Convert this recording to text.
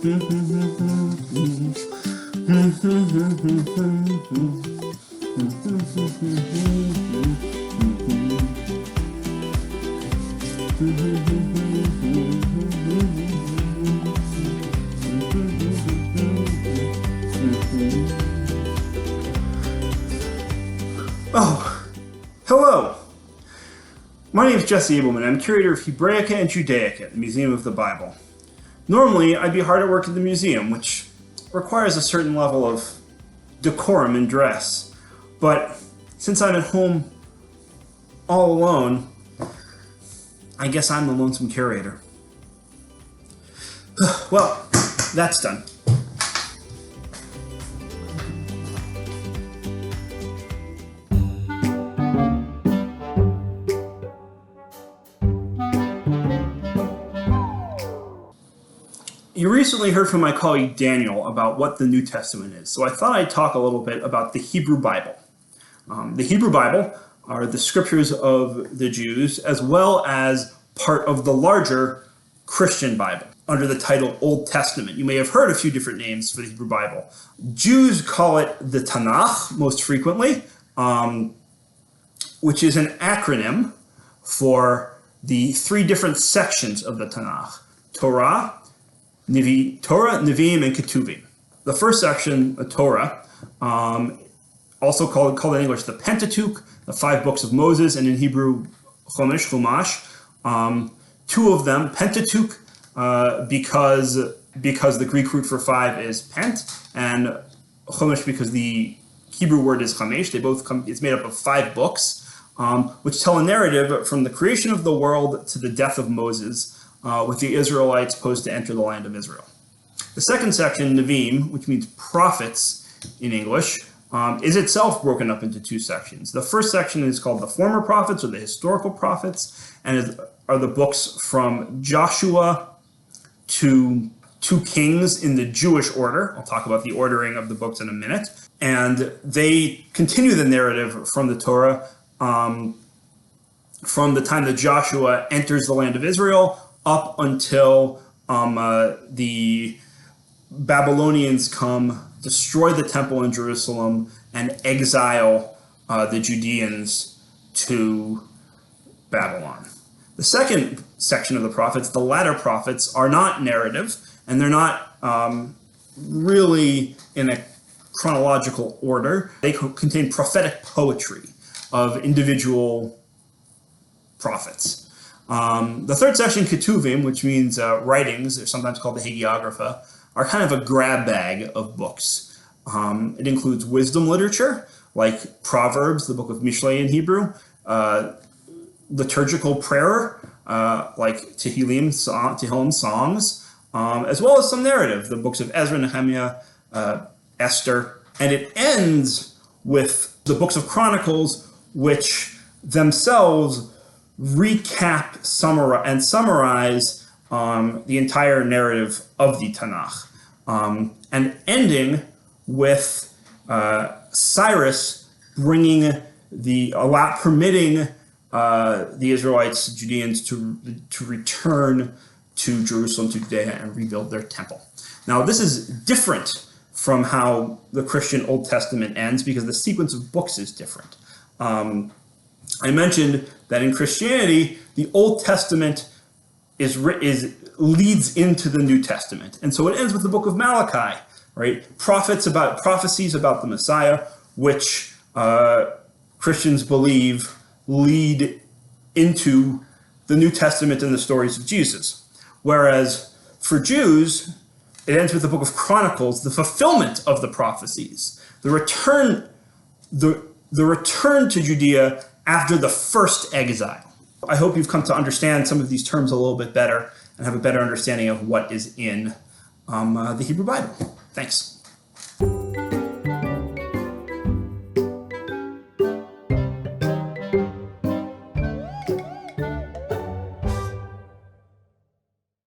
Oh, hello. My name is Jesse Abelman. I'm curator of Hebraica and Judaica at the Museum of the Bible. Normally, I'd be hard at work at the museum, which requires a certain level of decorum and dress. But since I'm at home all alone, I guess I'm the Lonesome Curator. Well, that's done. You recently heard from my colleague Daniel about what the New Testament is, so I thought I'd talk a little bit about the Hebrew Bible. The Hebrew Bible are the scriptures of the Jews, as well as part of the larger Christian Bible, under the title Old Testament. You may have heard a few different names for the Hebrew Bible. Jews call it the Tanakh most frequently, which is an acronym for the three different sections of the Tanakh: Torah, NEVI'IM, and KETUVIM. The first section, the Torah, also called in English the Pentateuch, the 5 books of Moses, and in Hebrew, Chumash. Two of them, Pentateuch, because the Greek root for 5 is pent, and Chumash because the Hebrew word is chamesh. It's made up of 5 books, which tell a narrative from the creation of the world to the death of Moses, with the Israelites posed to enter the land of Israel. The second section, NEVI'IM, which means prophets in English, is itself broken up into 2 sections. The first section is called the former prophets, or the historical prophets, and are the books from Joshua to 2 kings in the Jewish order. I'll talk about the ordering of the books in a minute. And they continue the narrative from the Torah from the time that Joshua enters the land of Israel up until the Babylonians come, destroy the temple in Jerusalem, and exile the Judeans to Babylon. The second section of the prophets, the latter prophets, are not narrative, and they're not really in a chronological order. They contain prophetic poetry of individual prophets. The third section, KETUVIM, which means writings, they're sometimes called the hagiographa, are kind of a grab bag of books. It includes wisdom literature, like Proverbs, the book of Mishlei in Hebrew, liturgical prayer, like Tehillim songs, as well as some narrative, the books of Ezra, Nehemiah, Esther, and it ends with the books of Chronicles, which themselves recap and summarize the entire narrative of the Tanakh, and ending with Cyrus permitting the Israelites, Judeans, to return to Jerusalem, to Judea, and rebuild their temple. Now, this is different from how the Christian Old Testament ends, because the sequence of books is different. I mentioned that in Christianity, the Old Testament leads into the New Testament, and so it ends with the book of Malachi, right? Prophecies about the Messiah, which Christians believe lead into the New Testament and the stories of Jesus. Whereas for Jews, it ends with the book of Chronicles, the fulfillment of the prophecies, the return to Judea after the first exile. I hope you've come to understand some of these terms a little bit better and have a better understanding of what is in the Hebrew Bible. Thanks.